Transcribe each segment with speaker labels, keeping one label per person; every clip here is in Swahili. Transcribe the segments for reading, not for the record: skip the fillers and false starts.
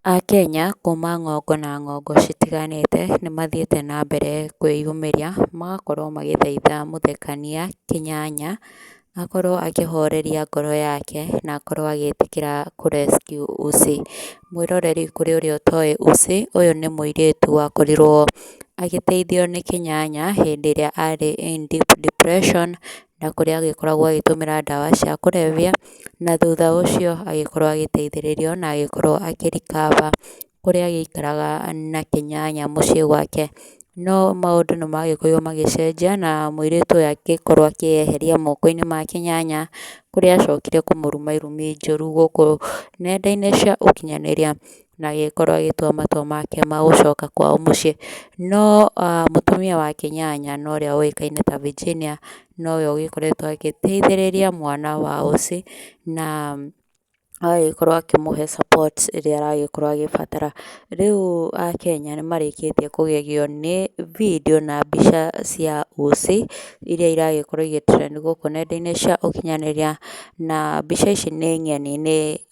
Speaker 1: Akenya kuma ng'ongo na ng'ongo citiganĩte nĩ mathiĩte na mbere kwĩyumĩria magakorwo magĩthaitha mũthekania Kĩnyanya akorwo akĩhoreria ngoro yake na akorwo agĩtĩkĩra kũ rescue Ussy. Mwĩroreri kũrĩ ũrĩa ũtoĩ Ussy, ũyũ nĩ mũirĩtu wakorirwo agĩteithio nĩ Kĩnyanya hĩndĩ ĩrĩa arĩ in deep depression na kũrĩa agĩkoragwo agĩtũmĩra ndawa cia kũrebia, na thutha ũcio agĩkorwo agĩteithĩrĩrio na agĩkorwo akĩ recover kũrĩa agĩikaraga na Kĩnyanya mũciĩ gwake. No maũndũ nĩ magĩkorirwo magĩcenjia na mũirĩtu ũyũ agĩkorwo akĩyeheria moko-inĩ ma Kĩnyanya, kũrĩa acokire kũmũruma irumi njũru gũkũ nenda-inĩ cia ũkinyanĩria na agĩkorwo agĩtua matua make ma gũcoka kwao mũciĩ. No mũtumia wa Kĩnyanya na ũrĩa ũĩkaine ta Virginia nowe ũgĩkoretwo agĩteithĩrĩria mwana wa Ussy na agagĩkorwo akĩmũhe support ĩrĩa aragĩkorwo agĩbatara. Rĩu Akenya nĩ marĩkĩtie kũgegio nĩ video na mbica cia Ussy iria iragĩkorwo igĩ trend gũkũ nenda-inĩ cia ũkinyanĩria, na mbica ici nĩ ng'eni,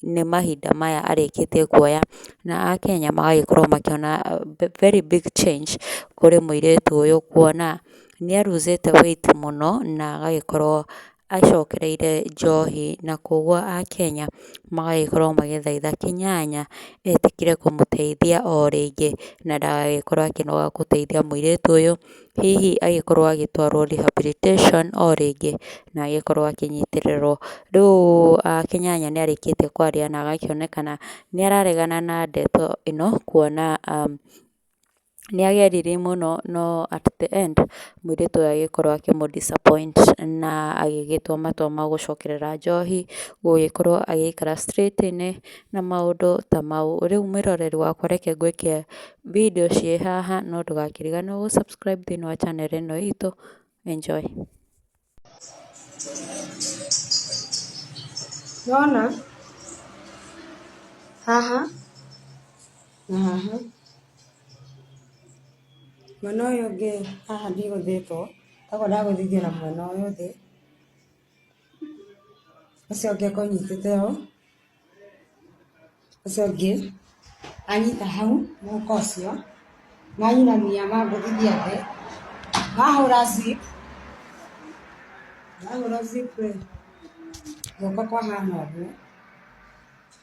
Speaker 1: nĩ mahinda maya arĩkĩtie kuoya na Akenya magagĩkorwo makĩona very big change kũrĩ mũirĩtu ũyũ, kuona nĩ lose-ĩte weight mũno na agagĩkorwo acokereire njohi, na koguo Akenya magagĩkorwo magĩthaitha Kĩnyanya etĩkĩre kũmũteithia o rĩngĩ na ndagagĩkorwo akĩnoga gũteithia mũirĩtu ũyũ, hihi agĩkorwo agĩtwarwo rehabilitation o rĩngĩ na agĩkorwo akĩnyitĩrĩrwo. Rĩu Kĩnyanya nĩ arĩkĩtie kwaria na agakĩonekana nĩ araregana na ndeto ĩno, kuona nĩ ageririe mũno no at the end mũirĩtu ũyũ agĩkorwo akĩmũ disappoint na agĩgĩtua matua ma gũcokerera njohi, gũgĩkorwo agĩikara straight inĩ na maũndũ ta mau. Rĩu mwĩroreri wakwa reke ngwĩke video ciĩ haha, no ndũgakĩriganĩrwo gũ subscribe thĩinĩ wa channel ĩno itũ. Enjoy.
Speaker 2: Nĩwona haha na haha mwena ũyũ ũngĩ haha ndigũthĩtwo, koguo ndagũthithio na mwena ũyũ thĩ, ũcio ũngĩ ekũnyitĩte ũũ, ũcio ũngĩ anyita hau mũhuko ũcio, manyinamia magũthithia thĩ, mahũra zip rĩ, guoko kwahana ũguo,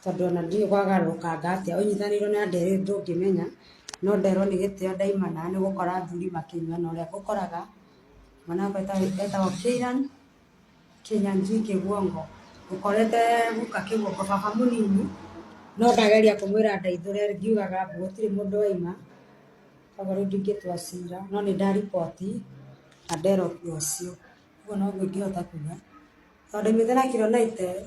Speaker 2: tondũ ona ndiũĩ gwagarũrũkanga atĩa, ũnyitanĩirwo nĩ andũ erĩ ndũngĩmenya, no nderwo nĩ gĩtĩo ndaimana nĩ gũkora athuri makĩnyua, na ũrĩa ngũkoraga mwanake etagwo Kĩran Kĩnyanjui Kĩguongo, ngũkorete guka Kĩguongo baba mũnini, no ndageria kũmwĩra ndeithũre ngiugaga gũtirĩ mũndũ waima, koguo rĩu ndingĩtua cira, no nĩ nda report na nderwo ũcio, ũguo noguo ingĩhota kuga, tondũ ndaumĩte na kiro 90,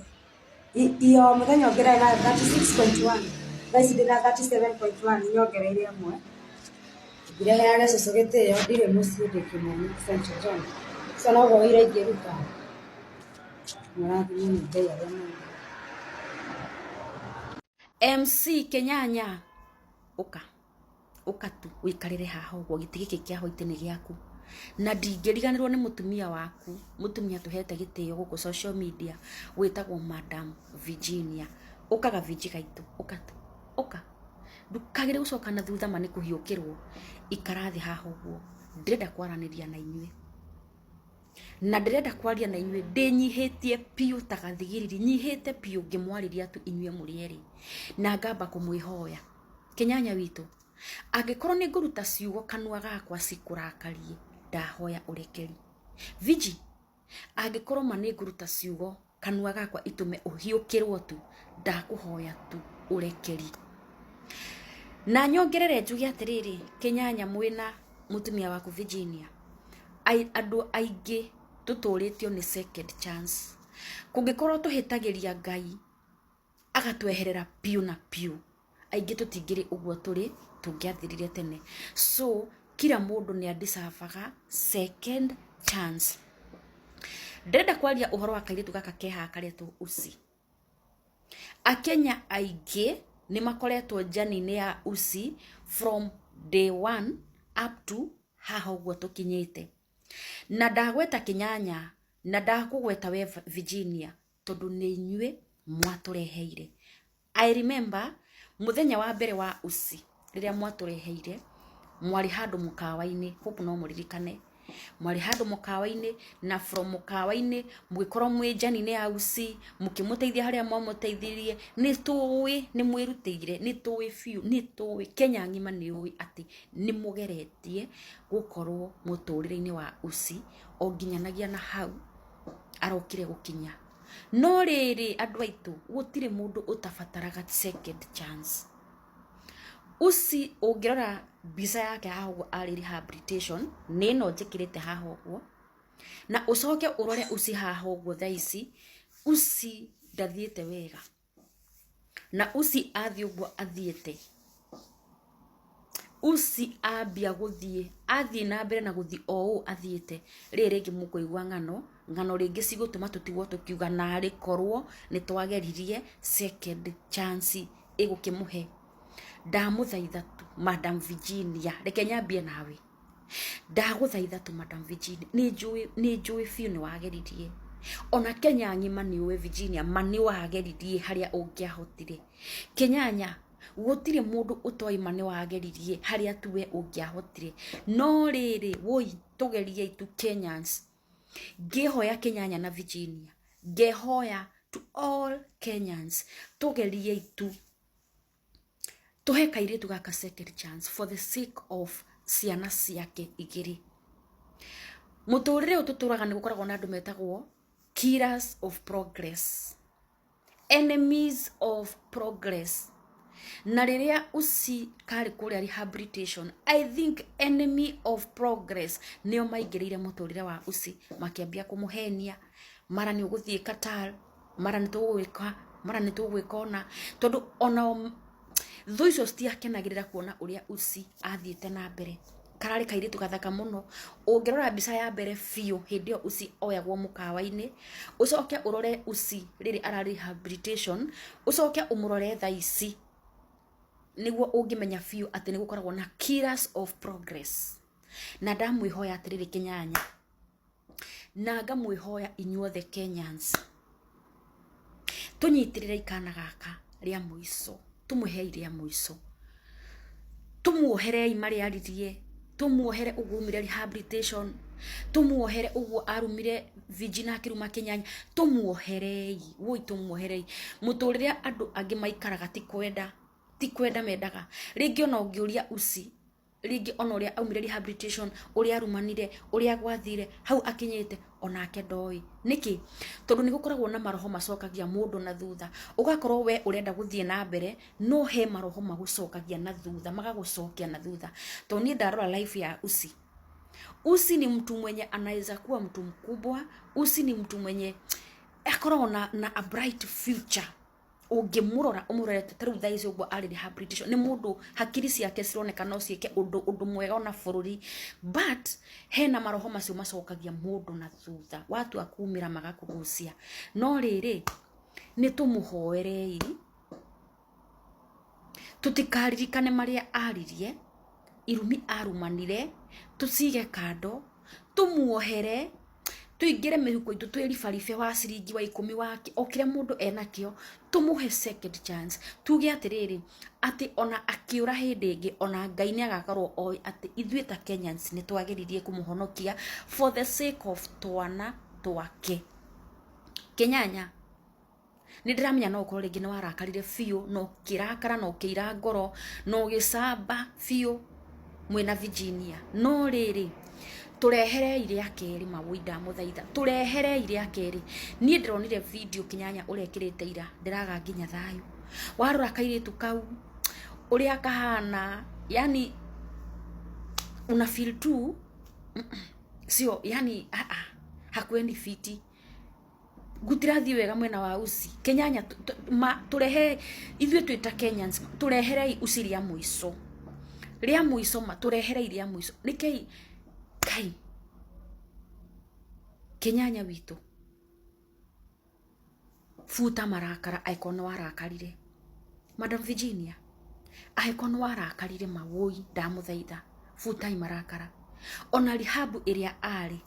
Speaker 2: iyo mũthenya ũngĩ ndarĩ na 36.1, thaa ici ndĩna 37.1 nyongereire ĩmwe, ndireheage cũcũ gĩtĩo, ndirĩ mũciĩ ndĩ Kĩmoni Central John, ũcio noguo wĩra ingĩruta, mũrathimwo nĩ Ngai arĩa marĩ.
Speaker 3: MC Kĩnyanya ũka tu ũikarĩre haha ũguo, gĩtĩ gĩkĩ kĩa white nĩ gĩaku, na ndingĩriganĩrwo nĩ mũtumia waku, mũtumia tũhete gĩtĩo gũkũ social media wĩtagwo Madam Virginia. Ũkaga Vigi gaitũ, ũka tu, ũka, ndũkagĩre gũcoka na thutha ma nĩ kũhiũkĩrwo, ikara thĩ haha ũguo, ndĩrenda kwaranĩria na inyuĩ, na ndĩrenda kwaria na inyuĩ ndĩnyihĩtie piũ ta gathigiriri, nyihĩte piũ ngĩmwarĩria tu inyuĩ mũrĩ erĩ, na ngamba kũmwĩhoya Kĩnyanya witũ, angĩkorwo nĩ ngũruta ciugo kanua gakwa cikũrakarie, ndahoya ũrekeri. Vigi, angĩkorwo ma nĩ ngũruta ciugo kanua gakwa itũme ũhiũkĩrwo tu, ndakũhoya tu ũrekeri. Na nyongerere njuge atĩrĩrĩ, Kĩnyanya mwĩna mũtumia waku Virginia, andũ aingĩ tũtũrĩtio nĩ second chance, kũngĩkorwo tũhĩtagĩria Ngai agatweherera piũ na piũ, aingĩ tũtingĩrĩ ũguo tũrĩ tũngĩathirire tene, so kila mũndũ nĩ deserve second chance. Ndĩrenda kwaria ũhoro wa kairĩtu gaka keha karetwo Ussy. Akenya aingĩ nĩ makoretwo njani-inĩ ya Ussy from day one up to haha ũguo tũkinyĩte, na ndagweta Kĩnyanya na ndakũgweta we Virginia, tondũ nĩ inyuĩ mwatũreheire. I remember muthenya wa mbere wa usi riria mwatureheire mwari handu mukawa-ini, hope no muririkane, mwari handu mukawa-ini, na from mukawa-ini mugikorwo mwi njani-ini ya usi mukimuteithia haria mwamuteithirie. Ni tuwi ni mwirutire, ni tuwi fiu, ni tuwi Kenya ngima ni uwi ati ni mugeretie gukorwo muturire-ini wa usi o nginyanagia na hau arokire gukinya. No riri andu aitu gutire mundu utabataraga second chance. Usi ungirora mbica yake haho ari rehabilitation ni no njikirite haho guo, na ucoke urore usi haho guo thaici, usi ndathiete wega, na usi athi uguo athiete, usi ambia guthie athie na mbere na guthie o athiete riri ringi mukuigwa ngano ringi cigutuma tutigwo tukiuga na rikorwo ni twageririe second chance igukimuhe. Ndamuthaitha tu Madam Virginia, reke nyambie nawe, ndaguthaitha tu Madam Virginia, ni njui fiu ni wageririe, ona Kenya ngima ni uwe Virginia mani wageririe haria ungiahotire. Kenyanya gutire mundu utoi mani wageririe haria tuwe ungiahotire. No riri woi tugerie itu Kenyans, ngihoya Kenyanya na Virginia, ngihoya to all Kenyans, tugerie itu tuhe kairitu gaka second chance for the sake of ciana ciake igiri. Muturire ututuraga ni gukoragwo na andu metagwo killers of progress, enemies of progress. Na riria usi kari kuria rehabilitation, I think enemy of progress nio maingirire muturire wa usi, makiambia kumuhenia, mara ni uguthie Qatar, mara ni tugwika, mara ni tugwikona, tondu ona thu icio citiakenagirira kuona uria usi athiete na mbere. Karari kairitu gathaka muno. Ungirora mbica ya mbere fiu hindi yo usi oyagwo mukawa-ini, ucoke urore usi riri ara rehabilitation, ucoke umurore thaici, niguo ungimenya fiu ati nigukoragwo na killers of progress. Na ndamwihoya atiriri Kenyanya, na ngamwihoya inyuothe Kenyans, tunyitirire ikana gaka ria muico, tumuhe iria muico, tumuohere imari aririe, tumuohere ugumire rehabilitation, tumuohere uguo arumire Virginia akiruma Kenyanya, tumuoherei woi, tumuoherei. Muturire andu angi maikaraga ti kwenda mendaga. Ringi ona ungiuria usi, ringi ona uria aumire rehabilitation, uria arumanire, uria gwathire, hau akinyite onake ndoi. Niki? Tondu ni gukoragwo na maroho macokagia mundu na thutha. Ugakorwo we urenda guthie na mbere, no he maroho magucokagia na thutha, magagucokia na thutha. Tondu ni ndarora life ya usi. Usi ni mtu mwenye anaweza kuwa mtu mkubwa. Usi ni mtu mwenye akoragwo na a bright future. Ungimurora umurorete taru thaici uguo ari rehabilitation, ni mundu hakiri ciake cironeka no cieke undu mwega ona bururi, but hena maroho macio macokagia mundu na thutha, watu akumira magakugucia. No riri ni tumuhoerei, tutikaririkane maria aririe, irumi arumanire, tucige kando, tumuohere, tuingire mihuko itu twiribaribe wa ciringi wa 10 wake okire mundu enakio, tumuhe second chance. Tuge atiriri ati ona akiura hindi ingi ona Ngai ni agakorwo oi ati ithuĩ ta Kenyans ni twageririe kumuhonokia for the sake of twana twake. Kenyanya, ni ndiramenya no ukorwo ringi ni warakarire fiu, no kirakara, no kiira ngoro, no gicamba fiu mwina Virginia. No riri turehere iria keri mawui ndamuthaitha, turehere iria keri. Nie ndironire video Kenyanya urekirite ira, ndiraga nginya thayu. Warora kairitu kau uria kahana, yani una feel tu sio, yani hakwendi fiti, gutirathi wega mwena wa usi. Kenyanya turehe ithuĩ twita Kenyans, turehere usi ria muico, ria muico ma turehere iria muico. Nikei kai Kenyanya witu futa marakara aikono warakarire. Madam Virginia aikono warakarire mawoi ndamuthaitha, futa marakara. Ona rehabu iria ari,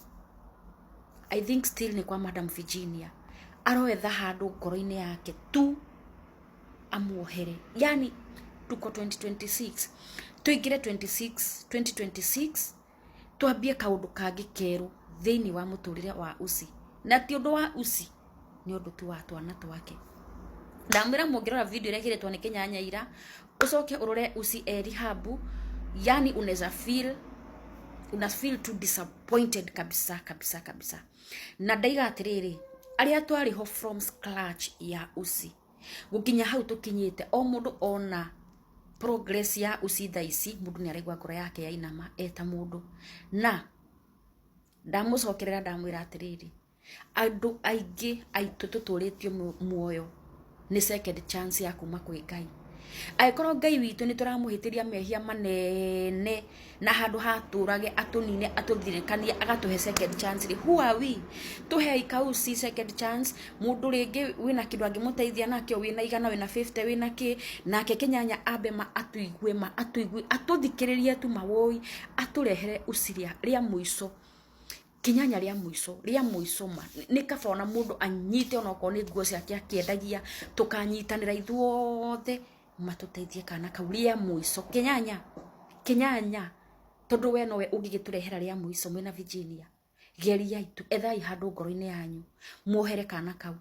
Speaker 3: I think still ni kwa Madam Virginia, aroetha handu ngoro-ini yake tu amuohere. Yani tuko 2026 tuingire 2026 twambie kaundu kangi keru thiini wa muturire wa uci na ti undu wa uci ni undu tu wa twana twake ndamwira mungirora video ire kiretwa ni Kinyanya ira ucoke urore uci Rihabu yani unaweza feel too disappointed kabisa na ndaiga atiriri aria twariho from scratch ya uci gukinya hau tukinyite o mundu ona progress ya uci thaici mundu ni araigwa ngoro yake ya inama eta mundu na ndamucokerera ndamwira atiriri andu aingi aitu tuturitio muoyo ni second chance ya kuma kwi Ngai aikorwo Ngai witu ni turamuhitiria mehia manene na handu haturage atunine atuthirikanie agatuhe second chance who are we tuhe ikauci second chance mundu ringi wina kindu angimuteithia nakio wina igana wina 50 wina ki nake Kinyanya ambe atuigue atuthikiririe tu mawoi aturehere uciria ria muico Kinyanya ria muico ma ni kabona mundu anyite onako ni nguo ciake akiendagia tukanyitanira ithuothe matuteithie kana kauria muico Kinyanya tondu we nowe ungigiturehera ria muico mwina Virginia geria itu ethai handu ngoro-ini yanyu muohere kana kau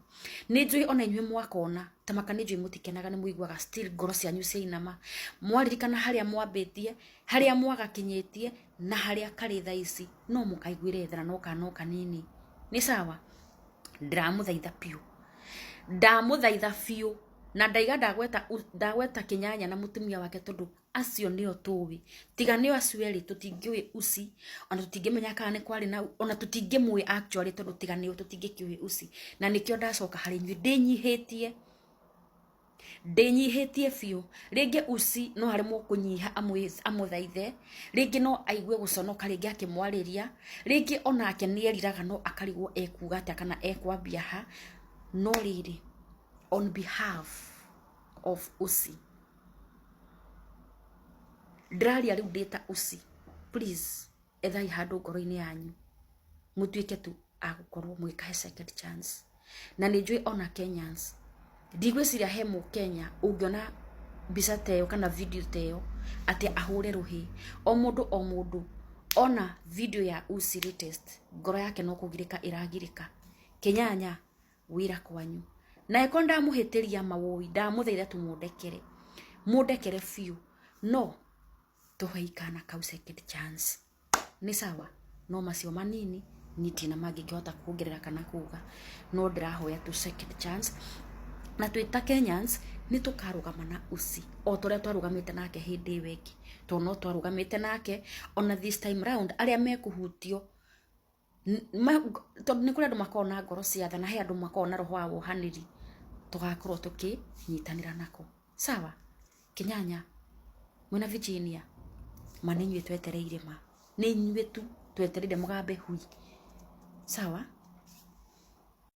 Speaker 3: ni njui ona inywe mwakona tamaka ni njui mutikenaga ni muiguaga still ngoro cianyu ciinama mwaririkana haria mwambitie haria mwagakinyitie na haria kari thaici no mukaiguire thana no kana kanini ni sawa ndamuthaitha piu na ndaiga ndagweta Kinyanya na mutumia wake tondu acio nio tuwi tiga nio acueri tutingiwi uci ona tutingimenya kana ni kwari na ona tutingimwi actually tondu tiga nio tutingikiwi uci na nikio ndacoka hari nywi ndinyihitie fiu ringi uci no hari mukunyiha amuthaithe ringi no aigue guconoka ringi akimwariria ringi onake nieriraga no akarigwo ekuga atia kana ekwambia ha no riri on behalf of uci draria riu data uci please ethai handu ngoro-ini yanyu mutuike tu agukorwo mwikahe second chance na ninjui ona Kenyans ndigwiciria he mu Kenya ungiona mbica teyo kana video teyo ati ahure ruhi o mundu ona video ya uci latest ngoro yake no kugirika iragirika Kinyanya wira kwanyu na eko ndamuhitiria mawoi ndamuthaitha mundekere fiu no tuhaikana kau second chance ni sawa no macio manini nitina mangikihota kuongerera kana kuga no ndirahoya tu second chance na twita Kenyans ni tukarugama na uci o turia twarugamite nake hindi weki to no twarugamite nake ona this time round aria mekuhutio tondu ni kuri andu makona ngoro cia tha na he andu makona roho wa wohaniri tugakorwo tukinyitanira nako sawa Kinyanya mwina Virginia maninywe twetereire ma ni inywe tu twetereire mugambe hui sawa